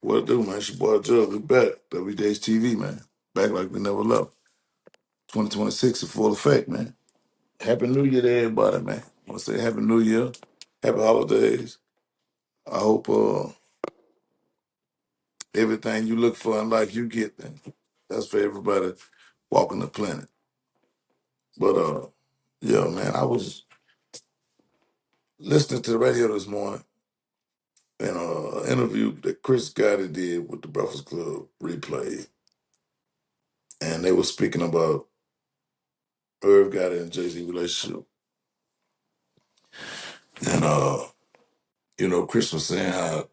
What it do, man? It's your boy Jug. We back. WDH TV, man. Back like we never left. 2026 in full effect, man. Happy New Year to everybody, man. I want to say Happy New Year. Happy holidays. I hope everything you look for in life you get, man. That's for everybody walking the planet. But yeah, man, I was listening to the radio this morning in an interview that Chris Gotti did with the Breakfast Club replay, and they were speaking about Irv Gotti and Jay-Z relationship. And Chris was saying how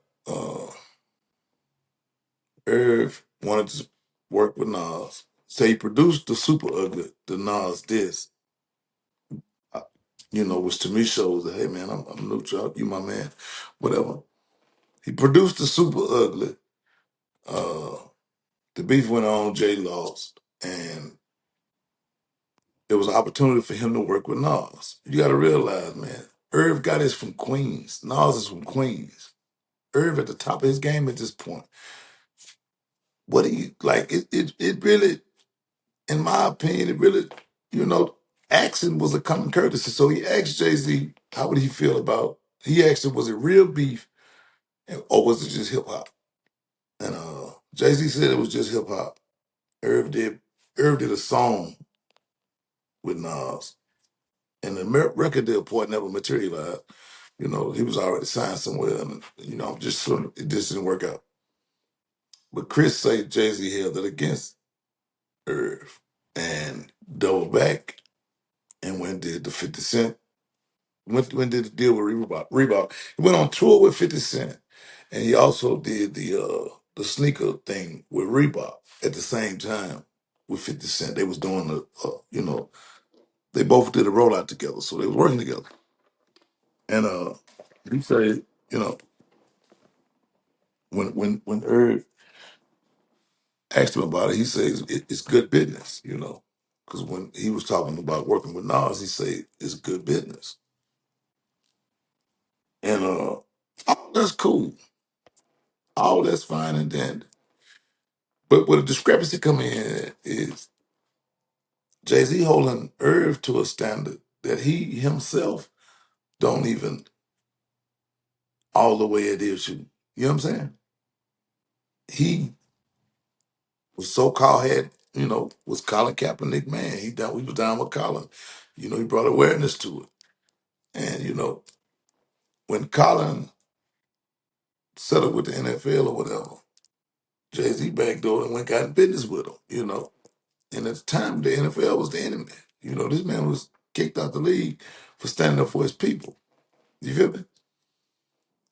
Irv wanted to work with Nas. So he produced the Super Ugly, the Nas disc, uh, which to me shows that, hey man, I'm neutral, you my man, whatever. He produced the Super Ugly. Uh, the beef went on, Jay lost, and it was an opportunity for him to work with Nas. You got to realize, man, Irv got his from Queens. Nas is from Queens. Irv at the top of his game at this point. What do you like? It really, in my opinion, it really, asking was a common courtesy. So he asked Jay-Z, how would he feel about, he asked him, was it real beef or was it just hip hop? And Jay-Z said it was just hip hop. Irv did, Irv did a song with Nas. And the record deal part never materialized. He was already signed somewhere and, it just didn't work out. But Chris said Jay-Z held it against Irv and doubled back and went and did the 50 Cent. When did the deal with Reebok? Reebok. He went on tour with 50 Cent, and he also did the sneaker thing with Reebok at the same time with 50 Cent. They was doing they both did a rollout together, so they was working together. And he said, you know, when Irv asked him about it, he says it's good business, because when he was talking about working with Nas, he said it's good business, and all that's cool. All that's fine and dandy. But where the discrepancy come in is Jay-Z holding Irv to a standard that he himself don't even all the way adhere to. You know what I'm saying? He was so-called was Colin Kaepernick, man. We was down with Colin. He brought awareness to it. And, when Colin settled with the NFL or whatever, Jay-Z backdoored and went got in business with him. And at the time, the NFL was the enemy. This man was kicked out the league for standing up for his people. You feel me?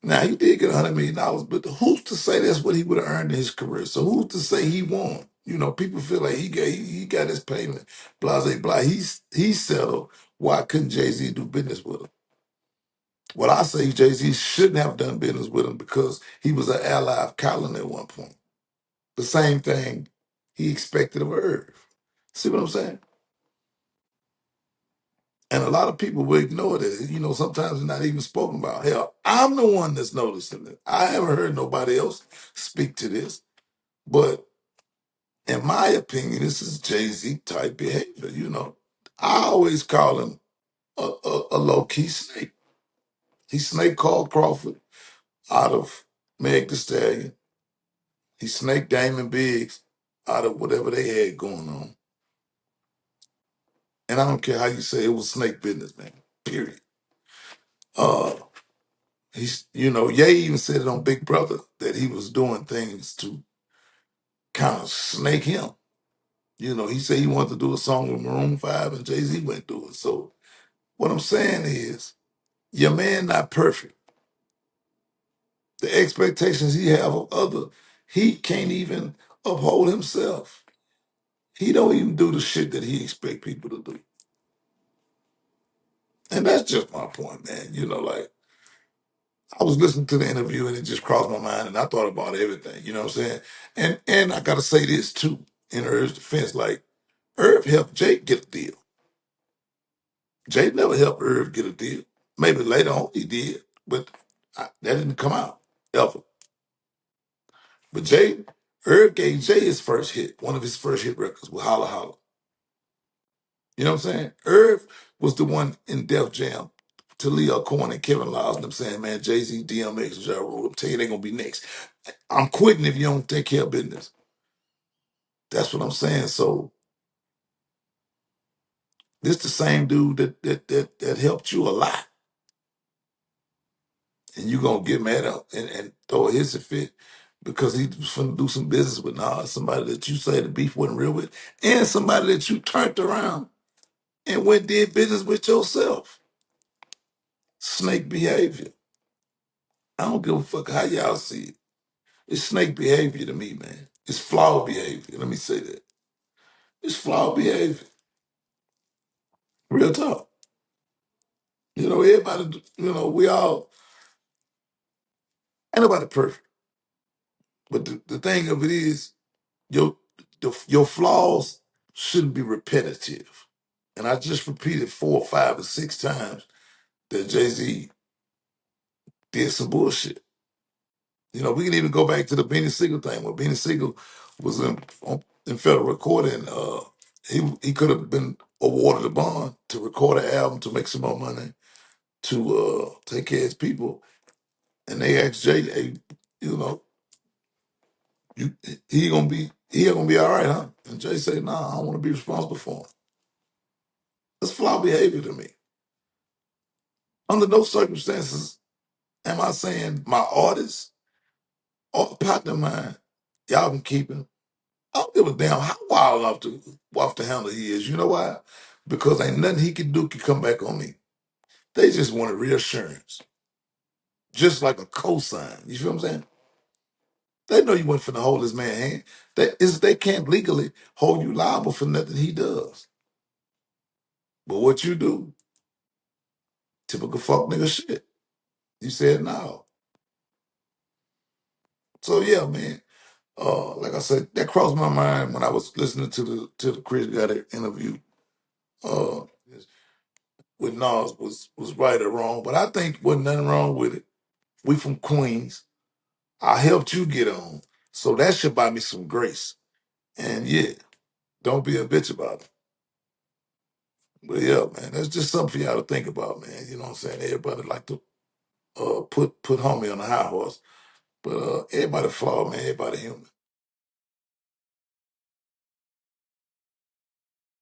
Now, he did get $100 million, but who's to say that's what he would have earned in his career? So who's to say he won? People feel like he got his payment, blah, blah, blah. He settled. Why couldn't Jay-Z do business with him? Well, I say Jay-Z shouldn't have done business with him because he was an ally of Colin at one point. The same thing he expected of Irv. See what I'm saying? And a lot of people will ignore that. Sometimes it's not even spoken about. Hell, I'm the one that's noticing it. I haven't heard nobody else speak to this. But in my opinion, this is Jay-Z type behavior. I always call him a low-key snake. He snake called Crawford out of Meg Thee Stallion. He snaked Damon Biggs out of whatever they had going on. And I don't care how you say it was snake business, man. Period. Uh, Ye even said it on Big Brother that he was doing things to kind of snake him. He said he wanted to do a song with Maroon 5 and Jay-Z went through it. So what I'm saying is, your man not perfect. The expectations he have of other, he can't even uphold himself. He don't even do the shit that he expect people to do. And that's just my point, man. Like, I was listening to the interview and it just crossed my mind and I thought about everything, you know what I'm saying? And I gotta say this too, in Irv's defense, like Irv helped Jake get a deal. Jake never helped Irv get a deal. Maybe later on he did, but that didn't come out ever. But Irv gave Jay his first hit, one of his first hit records with Holla Holla. You know what I'm saying? Irv was the one in Def Jam to Leo Cohen and Kevin Lyles and them saying, man, Jay-Z, DMX, and Ja Rule, I'm telling you, they're going to be next. I'm quitting if you don't take care of business. That's what I'm saying. So this the same dude that helped you a lot. And you going to get mad at and throw a hissy fit because he was finna do some business with Nas, somebody that you say the beef wasn't real with, and somebody that you turned around and went did business with yourself. Snake behavior. I don't give a fuck how y'all see it. It's snake behavior to me, man. It's flawed behavior. Let me say that. It's flawed behavior. Real talk. You know, everybody, you know, we all, ain't nobody perfect. But the thing of it is, your your flaws shouldn't be repetitive. And I just repeated 4, 5, or 6 times that Jay-Z did some bullshit. You know, we can even go back to the Benny Siegel thing when Benny Siegel was in federal recording. He could have been awarded a bond to record an album to make some more money to take care of his people. And they asked Jay, hey, you know, you he gonna be all right, huh? And Jay said, nah, I don't want to be responsible for him. That's flawed behavior to me. Under no circumstances am I saying my artist or partner of mine, y'all can keep him. I don't give a damn how wild off the handle he is. You know why? Because ain't nothing he can do can come back on me. They just wanted reassurance. Just like a cosign. You feel what I'm saying? They know you went for the hold this man hand. They can't legally hold you liable for nothing he does. But what you do, typical fuck nigga shit. You said no. So yeah, man. Like I said, that crossed my mind when I was listening to the Chris Gotti interview. Uh, with Nas was right or wrong, but I think wasn't nothing wrong with it. We from Queens. I helped you get on, so that should buy me some grace. And yeah, don't be a bitch about it. But yeah, man, that's just something for y'all to think about, man. You know what I'm saying? Everybody like to put homie on a high horse, but everybody flawed, man. Everybody human.